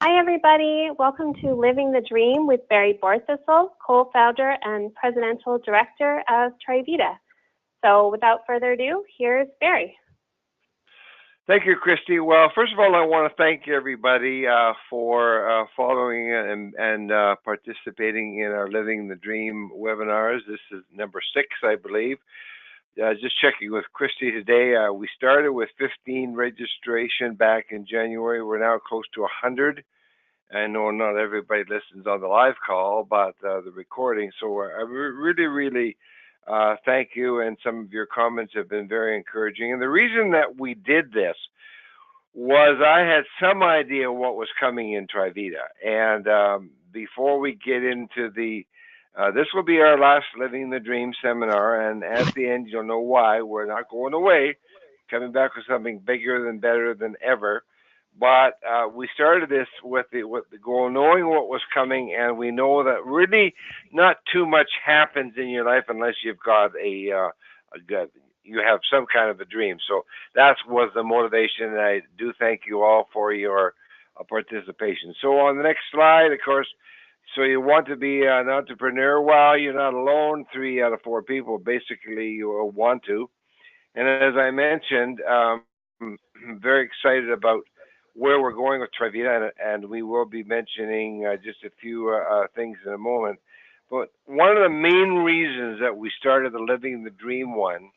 Hi, everybody. Welcome to Living the Dream with Barry Borthistle, co-founder and presidential director of Trivita. So without further ado, here's Barry. Thank you, Christy. Well, first of all, I want to thank everybody for following and participating in our Living the Dream webinars. This is number 6, I believe. Just checking with Christy today. We started with 15 registration back in January. We're now close to 100. I know not everybody listens on the live call, but the recording. So I really thank you, and some of your comments have been very encouraging. And the reason that we did this was I had some idea what was coming in Trivita. And before we get into this will be our last Living the Dream seminar, and at the end you'll know why. We're not going away, coming back with something bigger than better than ever. But we started this with the goal, knowing what was coming, and we know that really not too much happens in your life unless you've got you have some kind of a dream. So that was the motivation, and I do thank you all for your participation. So on the next slide, of course, so you want to be an entrepreneur. Well, you're not alone. 3 out of 4 people basically you want to. And as I mentioned, I'm very excited about where we're going with Trivita, and we will be mentioning just a few things in a moment. But one of the main reasons that we started the Living the Dream one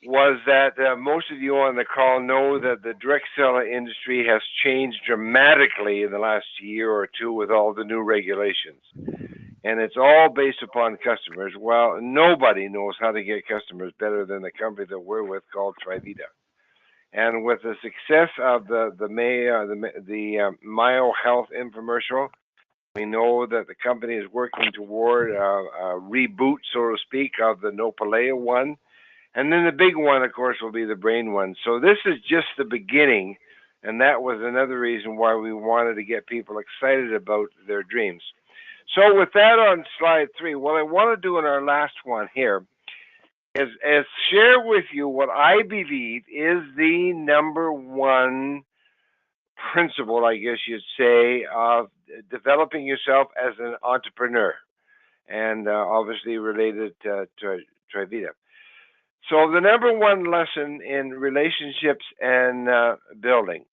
was that most of you on the call know that the direct seller industry has changed dramatically in the last year or two with all the new regulations. And it's all based upon customers. Well, nobody knows how to get customers better than the company that we're with called Trivita. And with the success of the Mayo Health infomercial, we know that the company is working toward a reboot, so to speak, of the Nopalea one. And then the big one, of course, will be the brain one. So this is just the beginning, and that was another reason why we wanted to get people excited about their dreams. So with that on slide 3, what I want to do in our last one here is share with you what I believe is the number one principle, I guess you'd say, of developing yourself as an entrepreneur, and obviously related to Trivita. So the number one lesson in relationships and building.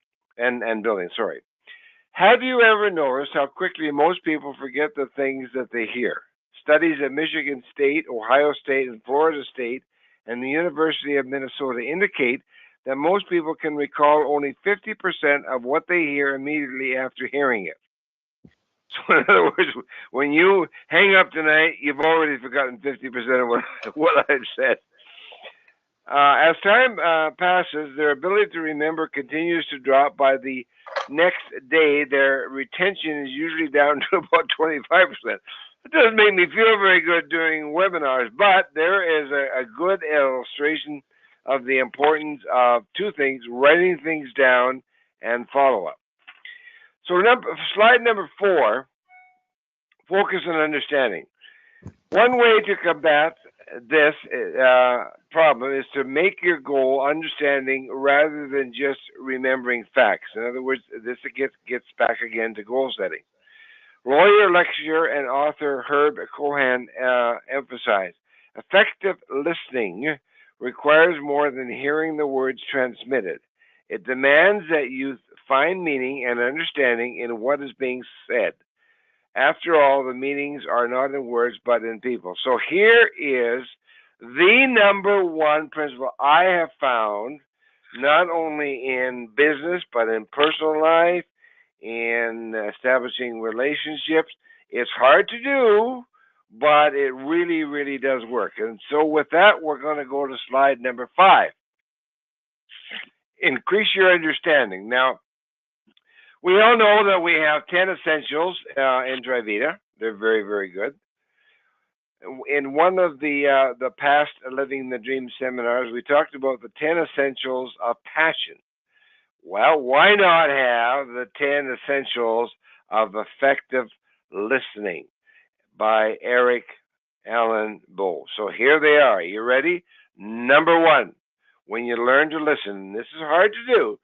Have you ever noticed how quickly most people forget the things that they hear? Studies at Michigan State, Ohio State, and Florida State, and the University of Minnesota indicate that most people can recall only 50% of what they hear immediately after hearing it. So in other words, when you hang up tonight, you've already forgotten 50% of what I've said. As time passes, their ability to remember continues to drop. By the next day, their retention is usually down to about 25%. It doesn't make me feel very good doing webinars, but there is a good illustration of the importance of 2 things: writing things down and follow-up. So slide number 4, focus on understanding. One way to combat this problem is to make your goal understanding rather than just remembering facts. In other words, this gets back again to goal setting. Lawyer, lecturer, and author Herb Cohen emphasized, effective listening requires more than hearing the words transmitted. It demands that you find meaning and understanding in what is being said. After all, the meanings are not in words but in people. So here is the number one principle I have found, not only in business but in personal life, in establishing relationships. It's hard to do, but it really, really does work. And so with that, we're going to go to slide number 5. Increase your understanding. Now, we all know that we have 10 essentials in Trivita. They're very, very good. In one of the past Living the Dream seminars, we talked about the 10 essentials of passion. Well, why not have the 10 essentials of effective listening by Eric Allen Bowe? So here they are. You ready? Number 1, when you learn to listen, this is hard to do,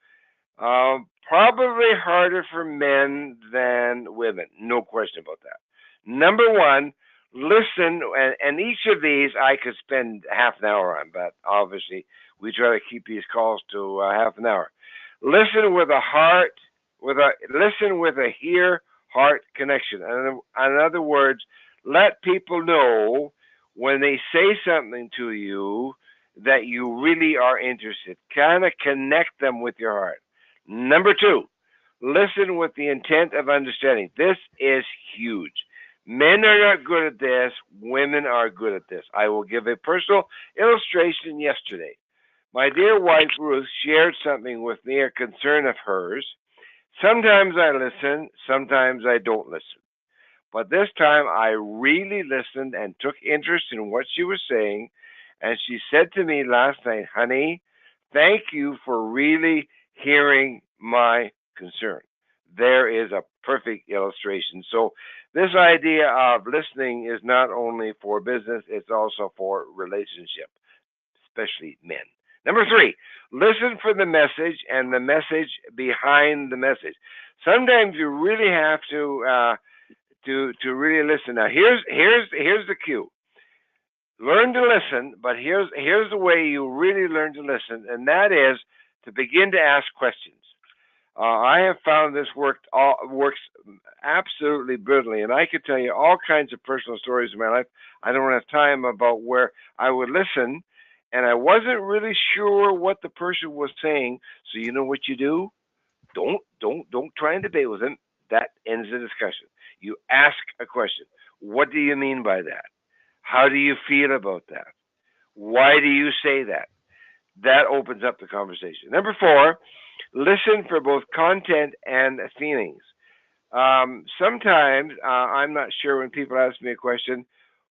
Probably harder for men than women, no question about that. Number one, listen, and each of these I could spend half an hour on, but obviously we try to keep these calls to half an hour. Listen with a heart, listen with a hear heart connection. In other words, let people know when they say something to you that you really are interested. Kind of connect them with your heart. Number two, listen with the intent of understanding. This is huge. Men are not good at this, women are good at this. I will give a personal illustration yesterday. My dear wife Ruth shared something with me, a concern of hers. Sometimes I listen, sometimes I don't listen. But this time I really listened and took interest in what she was saying. And she said to me last night, honey, thank you for really hearing my concern. There is a perfect illustration. So, this idea of listening is not only for business, it's also for relationship, especially men. Number three, listen for the message and the message behind the message. Sometimes you really have to really listen. Now here's the cue. Learn to listen, but here's the way you really learn to listen, and that is to begin to ask questions. I have found this works absolutely brilliantly, and I could tell you all kinds of personal stories in my life. I don't have time about where I would listen, and I wasn't really sure what the person was saying. So you know what you do? Don't try and debate with them. That ends the discussion. You ask a question. What do you mean by that? How do you feel about that? Why do you say that? That opens up the conversation. Number four, listen for both content and feelings. Sometimes I'm not sure when people ask me a question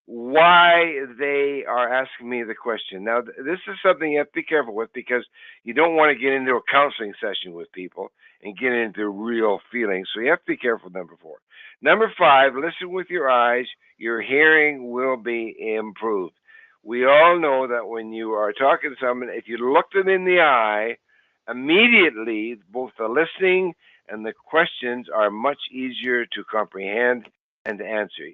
why they are asking me the question. Now, this is something you have to be careful with because you don't want to get into a counseling session with people and get into real feelings. So you have to be careful, number four. Number five, listen with your eyes. Your hearing will be improved. We all know that when you are talking to someone, if you look them in the eye, immediately both the listening and the questions are much easier to comprehend and to answer.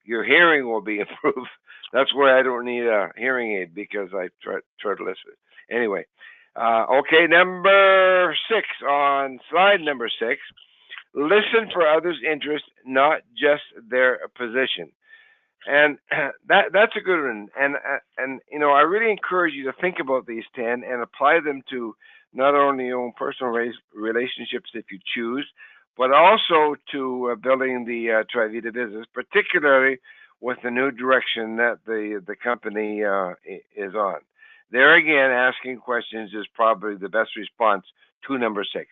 Your hearing will be improved. That's why I don't need a hearing aid because I try to listen. Anyway, okay, number six on slide number six. Listen for others' interest, not just their position. And that's a good one. And I really encourage you to think about these 10 and apply them to not only your own personal relationships if you choose, but also to building the Trivita business, particularly with the new direction that the company is on. There again, asking questions is probably the best response to number six.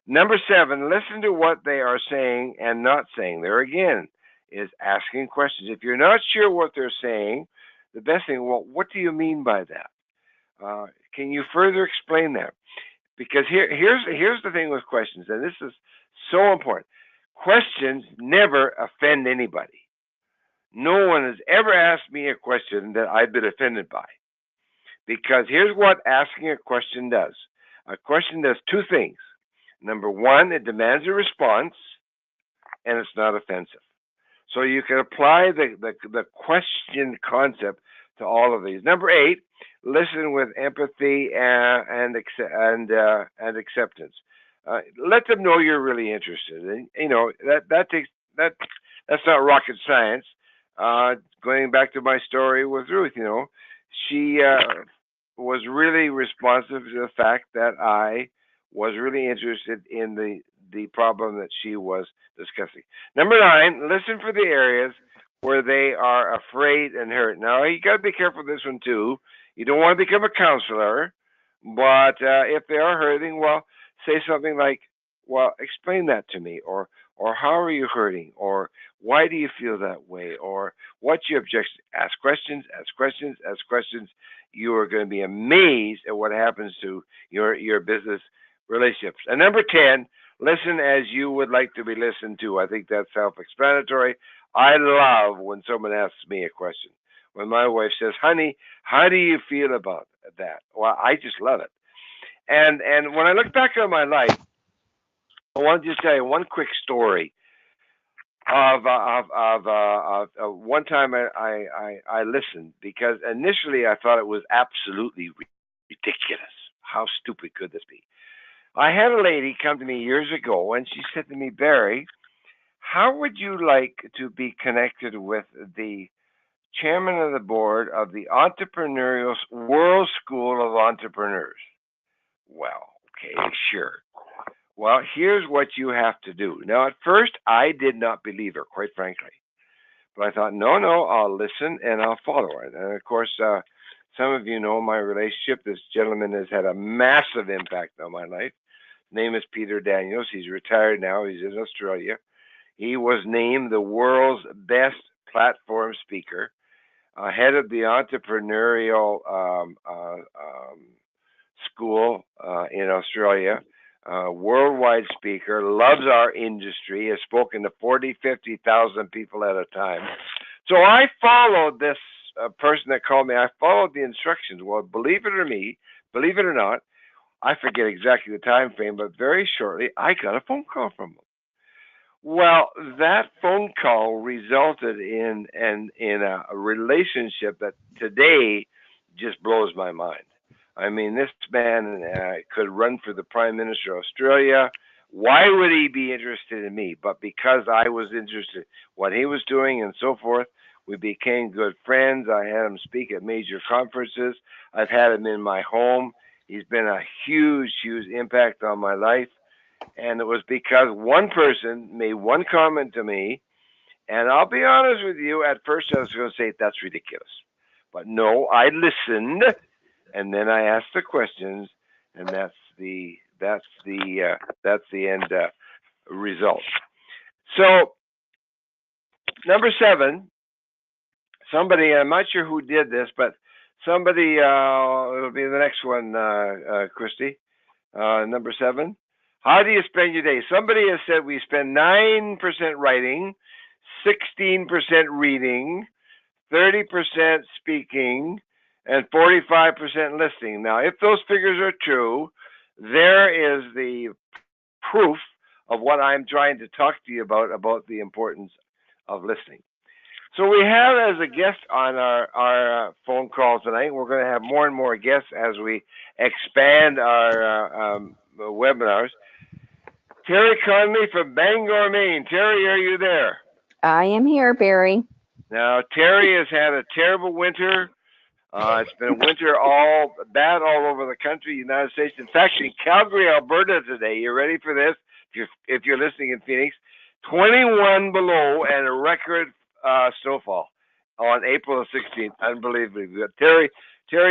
Number seven, listen to what they are saying and not saying. There again is asking questions. If you're not sure what they're saying, the best thing, well, what do you mean by that? Can you further explain that? Because here's the thing with questions, and this is so important. Questions never offend anybody. No one has ever asked me a question that I've been offended by. Because here's what asking a question does. A question does two things. Number one, it demands a response, and it's not offensive. So you can apply the question concept to all of these. Number eight, listen with empathy and acceptance. Let them know you're really interested, and that's not rocket science. Going back to my story with Ruth, she was really responsive to the fact that I was really interested in the problem that she was discussing. Number nine, listen for the areas where they are afraid and hurt. Now, you got to be careful with this one too. You don't want to become a counselor, but if they are hurting, well, say something like, well, explain that to me, or how are you hurting, or why do you feel that way, or what's your objection? Ask questions, ask questions, ask questions. You are going to be amazed at what happens to your business relationships. And number 10, listen as you would like to be listened to. I think that's self-explanatory. I love when someone asks me a question. When my wife says, honey, how do you feel about that? Well, I just love it. And when I look back on my life, I want to just tell you one quick story of one time I listened, because initially I thought it was absolutely ridiculous. How stupid could this be? I had a lady come to me years ago, and she said to me, Barry, how would you like to be connected with the chairman of the board of the Entrepreneurial World School of Entrepreneurs? Well, okay, sure. Well, here's what you have to do. Now, at first, I did not believe her, quite frankly. But I thought, no, I'll listen and I'll follow her. And of course, some of you know my relationship. This gentleman has had a massive impact on my life. His name is Peter Daniels. He's retired now. He's in Australia. He was named the world's best platform speaker, head of the entrepreneurial school in Australia, worldwide speaker, loves our industry, has spoken to 40, 50,000 people at a time. So I followed this person that called me. I followed the instructions. Well, believe it or not, I forget exactly the time frame, but very shortly I got a phone call from him. Well, that phone call resulted in a relationship that today just blows my mind. I mean, this man could run for the Prime Minister of Australia. Why would he be interested in me? But because I was interested in what he was doing and so forth, we became good friends. I had him speak at major conferences. I've had him in my home. He's been a huge, huge impact on my life. And it was because one person made one comment to me, and I'll be honest with you, at first I was going to say that's ridiculous. But no, I listened, and then I asked the questions, and that's the end result. So number 7, somebody, I'm not sure who did this, but somebody, it'll be the next one, Christy, number 7. How do you spend your day? Somebody has said we spend 9% writing, 16% reading, 30% speaking, and 45% listening. Now, if those figures are true, there is the proof of what I'm trying to talk to you about the importance of listening. So we have as a guest on our phone call tonight, we're going to have more and more guests as we expand our webinars. Terry Conley from Bangor, Maine. Terry, are you there? I am here, Barry. Now, Terry has had a terrible winter. It's been a winter all over the country, United States. In fact, in Calgary, Alberta today, you ready for this? If you're listening in Phoenix, 21 below and a record snowfall on April 16th. Unbelievable. Terry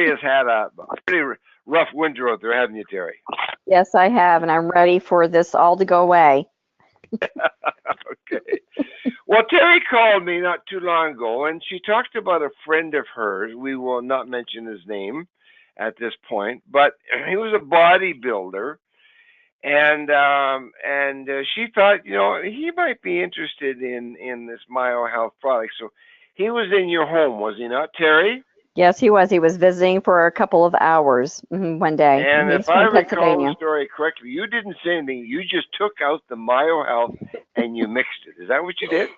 has had a pretty rough winter out there, haven't you, Terry? Yes, I have, and I'm ready for this all to go away. Okay. Well, Terry called me not too long ago, and she talked about a friend of hers. We will not mention his name at this point, but he was a bodybuilder, and she thought, he might be interested in this MyoHealth product. So he was in your home, was he not, Terry? Yes, he was. He was visiting for a couple of hours one day. And if I recall the story correctly, you didn't say anything. You just took out the MyoHealth and you mixed it. Is that what you did?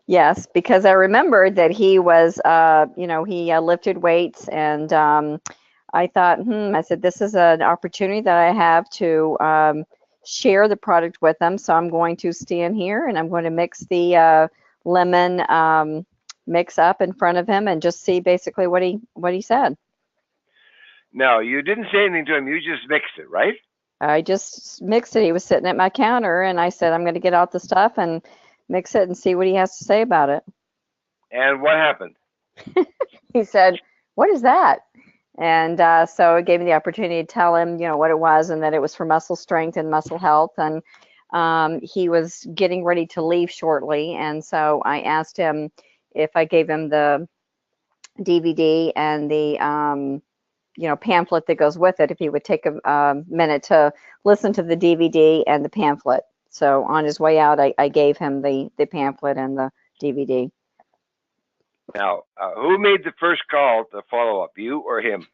Yes, because I remembered that he was, he lifted weights, and I thought, I said, this is an opportunity that I have to share the product with him. So I'm going to stand here and I'm going to mix the lemon mix up in front of him and just see basically what he said. No, you didn't say anything to him. You just mixed it, right? I just mixed it. He was sitting at my counter, and I said, I'm going to get out the stuff and mix it and see what he has to say about it. And what happened? He said, what is that? And so it gave me the opportunity to tell him, what it was, and that it was for muscle strength and muscle health. And he was getting ready to leave shortly, and so I asked him if I gave him the DVD and the pamphlet that goes with it, if he would take a minute to listen to the DVD and the pamphlet. So on his way out, I gave him the pamphlet and the DVD. Now, who made the first call to follow up, you or him?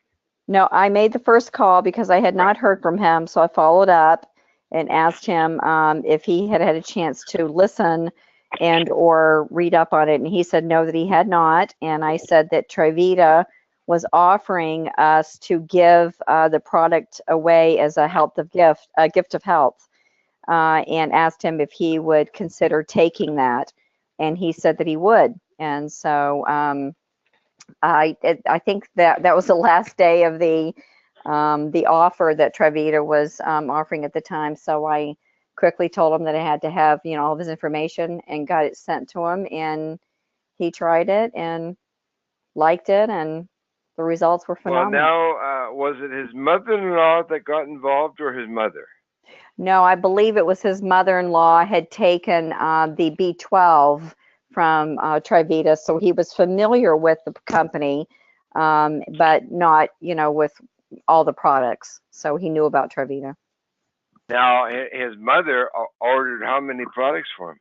No, I made the first call because I had not heard from him, so I followed up and asked him if he had had a chance to listen and or read up on it, and he said no, that he had not. And I said that Trivita was offering us to give the product away as a gift of health, and asked him if he would consider taking that, and he said that he would. And so I think that was the last day of the offer that Trivita was offering at the time. So I quickly told him that I had to have, all of his information, and got it sent to him, and he tried it and liked it, and the results were Well, phenomenal. now, was it his mother-in-law that got involved or his mother? No, I believe it was his mother-in-law had taken the B12 from Trivita, so he was familiar with the company, but not, with all the products. So he knew about Trivita. Now, his mother ordered how many products for him?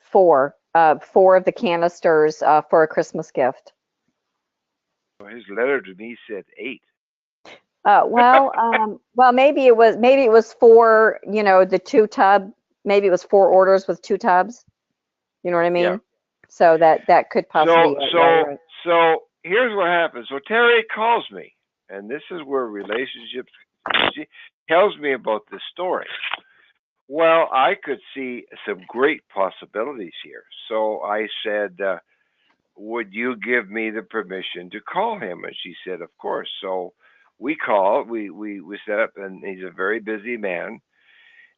Four of the canisters for a Christmas gift. Well, his letter to me said 8. Well, maybe it was four, the 2 tub, maybe it was 4 orders with 2 tubs. You know what I mean? Yeah. So that could possibly be right. So here's what happens. So Terry calls me, and this is where relationships. She tells me about this story. Well, I could see some great possibilities here. So I said, would you give me the permission to call him? And she said, of course. So we called, we set up, and he's a very busy man.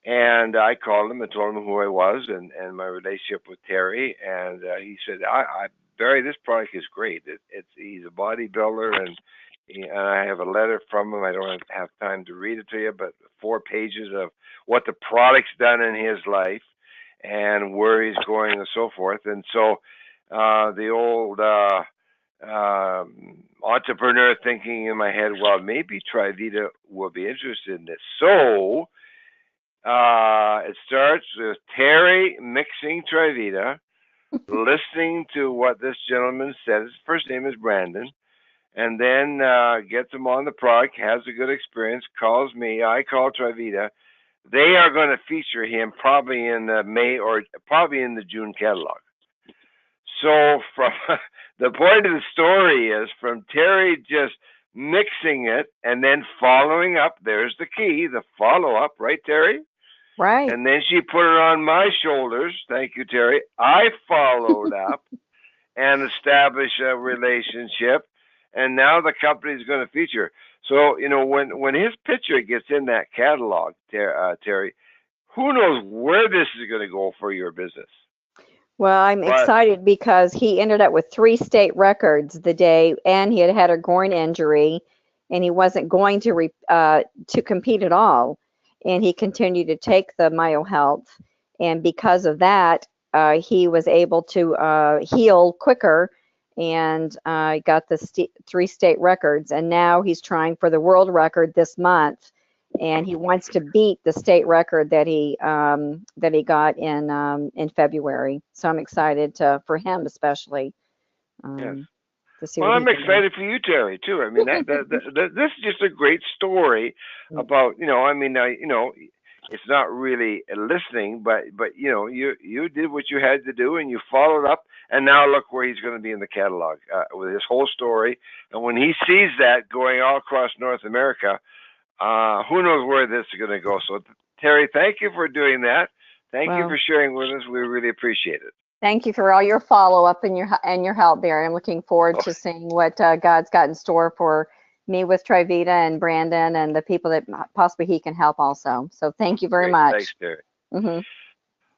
And I called him and told him who I was and my relationship with Terry. And he said, Barry, this product is great. He's a bodybuilder, and I have a letter from him. I don't have time to read it to you, but 4 pages of what the product's done in his life and where he's going and so forth. And so the old entrepreneur thinking in my head, well, maybe Trivita will be interested in this. So it starts with Terry mixing Trivita, listening to what this gentleman said. His first name is Brandon. And then gets him on the product, has a good experience, calls me. I call Trivita. They are going to feature him probably in the May or probably in the June catalog. So from the point of the story is from Terry just mixing it and then following up. There's the key, the follow up, right, Terry? Right. And then she put it on my shoulders. Thank you, Terry. I followed up and established a relationship. And now the company is going to feature. So, when his picture gets in that catalog, Terry, who knows where this is going to go for your business? Well, I'm excited because he ended up with 3 state records the day, and he had a groin injury, and he wasn't going to compete at all. And he continued to take the MyoHealth, and because of that, he was able to heal quicker, and got the 3 state records. And now he's trying for the world record this month, and he wants to beat the state record that he got in February. So I'm excited for him especially. Yes. To see Well, what I'm excited for you, Terry, too. I mean, this is just a great story about, it's not really listening, but you did what you had to do, and you followed up, and now look where he's going to be in the catalog with his whole story. And when he sees that going all across North America, who knows where this is going to go. So, Terry, thank you for doing that. Thank you for sharing with us. We really appreciate it. Thank you for all your follow-up and your help there. I'm looking forward to seeing what God's got in store for me with Trivita and Brandon and the people that possibly he can help also. So thank you very much. Thanks, Terry.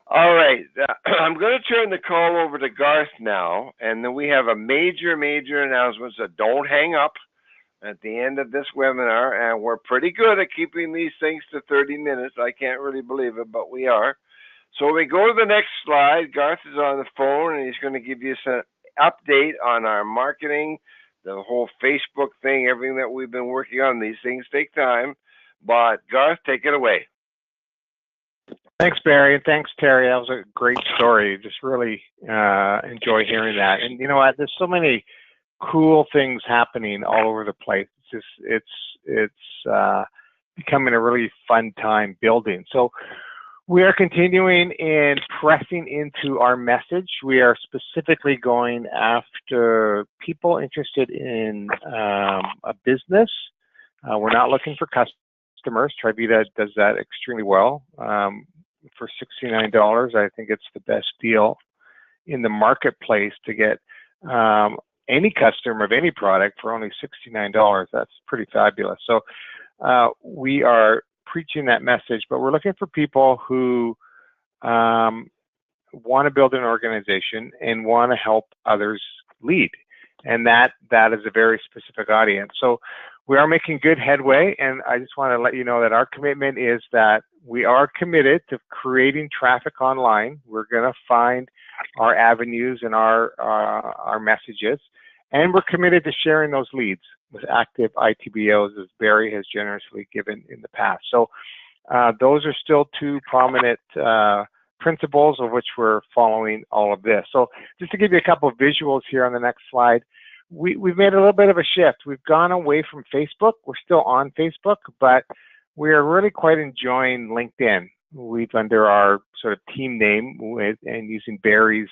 All right. I'm going to turn the call over to Garth now, and then we have a major announcement, so don't hang up at the end of this webinar, and we're pretty good at keeping these things to 30 minutes. I can't really believe it, but we are. So we go to the next slide. Garth is on the phone, and he's going to give you an update on our marketing, the whole Facebook thing, everything that we've been working on. These things take time, but Garth, take it away. Thanks, Barry, and thanks, Terry. That was a great story. Just really enjoy hearing that. And you know what? There's so many cool things happening all over the place. It's becoming a really fun time building. So we are continuing in pressing into our message. We are specifically going after people interested in a business. We're not looking for customers. Trivita does that extremely well. For $69, I think it's the best deal in the marketplace to get any customer of any product for only $69. That's pretty fabulous. So we are preaching that message, but we're looking for people who want to build an organization and want to help others lead. And that is a very specific audience. So we are making good headway, and I just want to let you know that our commitment is that we are committed to creating traffic online. We're going to find our avenues and our messages, and we're committed to sharing those leads with active ITBOs, as Barry has generously given in the past. So those are still two prominent principles of which we're following all of this. So just to give you a couple of visuals here on the next slide, we've made a little bit of a shift. We've gone away from Facebook. We're still on Facebook, but we are really quite enjoying LinkedIn. We've, under our sort of team name and using Barry's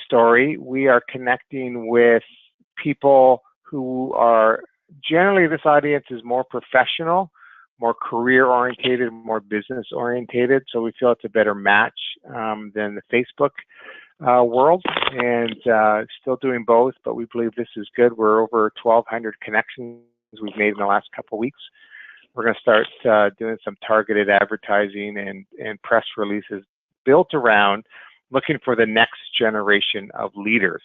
story, we are connecting with people who are generally, this audience is more professional, more career orientated, more business orientated. So we feel it's a better match than the Facebook world, and still doing both, but we believe this is good. We're over 1,200 connections we've made in the last couple of weeks. We're going to start doing some targeted advertising and press releases built around looking for the next generation of leaders.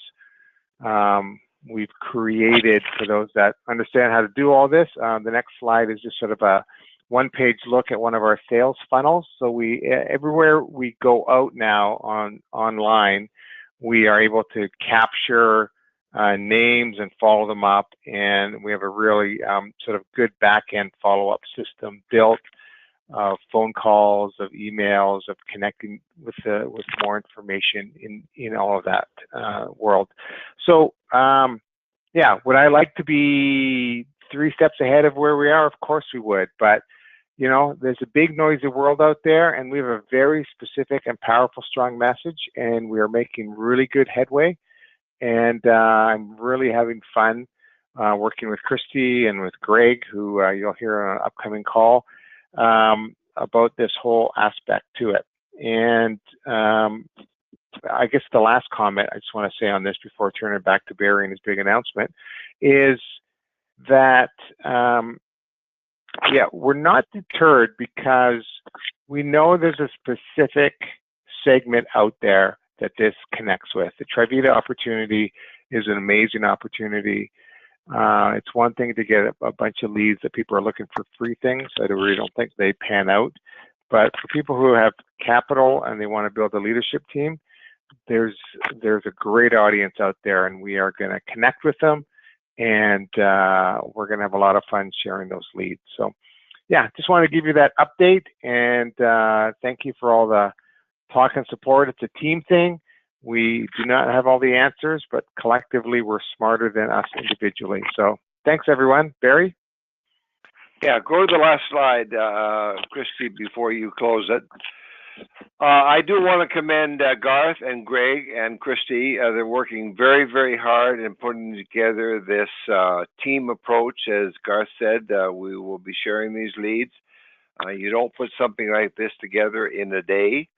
We've created, for those that understand how to do all this, the next slide is just sort of a one-page look at one of our sales funnels. So we, everywhere we go out now online, we are able to capture names and follow them up, and we have a really sort of good back-end follow-up system built of phone calls, of emails, of connecting with more information in all of that world. So yeah, would I like to be 3 steps ahead of where we are? Of course we would, but you know, there's a big noisy world out there, and we have a very specific and powerful, strong message, and we are making really good headway. And I'm really having fun working with Christy and with Greg, who you'll hear on an upcoming call, about this whole aspect to it. And I guess the last comment I just want to say on this before turning it back to Barry and his big announcement is that, yeah, we're not deterred because we know there's a specific segment out there that this connects with. The Trivita opportunity is an amazing opportunity. It's one thing to get a bunch of leads that people are looking for free things. I really don't think they pan out. But for people who have capital and they want to build a leadership team, there's a great audience out there, and we are going to connect with them, and we're going to have a lot of fun sharing those leads. So yeah, just want to give you that update, and thank you for all the talk and support. It's a team thing. We do not have all the answers, but collectively we're smarter than us individually. So thanks, everyone. Barry? Yeah, go to the last slide, Christy, before you close it. I do want to commend Garth and Greg and Christy. They're working very, very hard in putting together this team approach. As Garth said, we will be sharing these leads. You don't put something like this together in a day.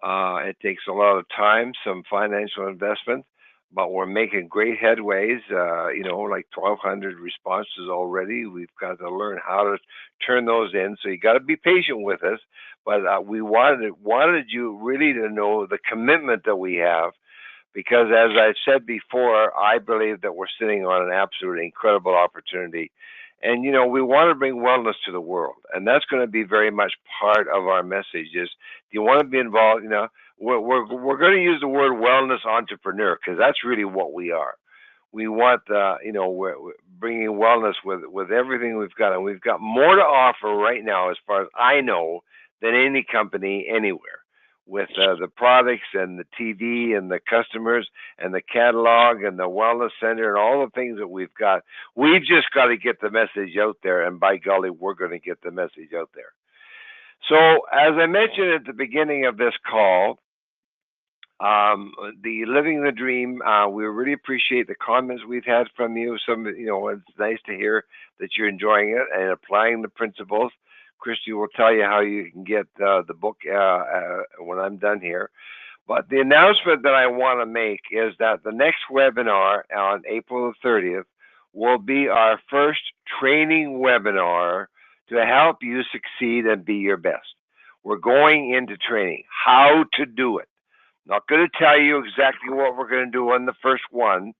It takes a lot of time, some financial investment, but we're making great headways, you know, like 1,200 responses already. We've got to learn how to turn those in. So you got to be patient with us, but we wanted you really to know the commitment that we have, because as I said before, I believe that we're sitting on an absolutely incredible opportunity. And, you know, we want to bring wellness to the world, and that's going to be very much part of our message is, do you want to be involved? You know, we're going to use the word wellness entrepreneur, because that's really what we are. We want, you know, we're bringing wellness with everything we've got, and we've got more to offer right now, as far as I know, than any company anywhere. with the products and the TV and the customers and the catalog and the wellness center and all the things that we've got. We've just got to get the message out there, and by golly, we're going to get the message out there. So, as I mentioned at the beginning of this call, the Living the Dream, we really appreciate the comments we've had from you. It's nice to hear that you're enjoying it and applying the principles. Christy will tell you how you can get the book when I'm done here. But the announcement that I want to make is that the next webinar on April the 30th will be our first training webinar to help you succeed and be your best. We're going into training, how to do it. Not going to tell you exactly what we're going to do on the first one,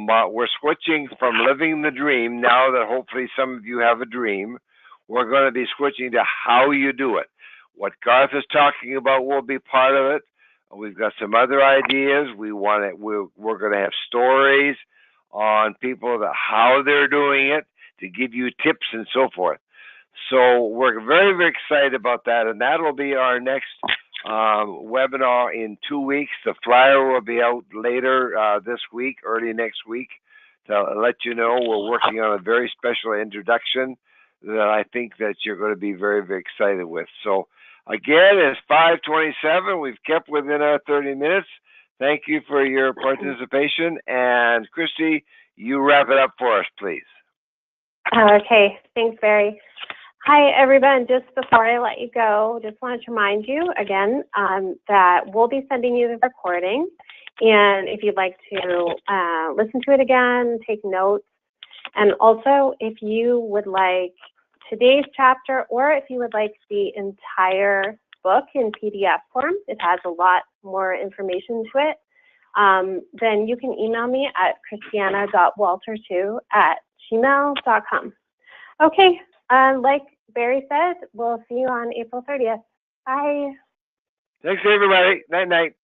but we're switching from living the dream now that hopefully some of you have a dream. We're going to be switching to how you do it. What Garth is talking about will be part of it. We've got some other ideas. We're going to have stories on people about how they're doing it to give you tips and so forth. So we're very, very excited about that, and that'll be our next webinar in 2 weeks. The flyer will be out later this week, early next week, to let you know we're working on a very special introduction that I think that you're going to be very, very excited with. So again, it's 5:27. We've kept within our 30 minutes. Thank you for your participation. And Christy, you wrap it up for us, please. Okay, thanks, Barry. Hi, everyone. Just before I let you go, just wanted to remind you again that we'll be sending you the recording. And if you'd like to listen to it again, take notes. And also, if you would like today's chapter, or if you would like the entire book in PDF form, it has a lot more information to it, then you can email me at christiana.walter2@gmail.com. Okay, like Barry said, we'll see you on April 30th. Bye. Thanks, everybody. Night-night.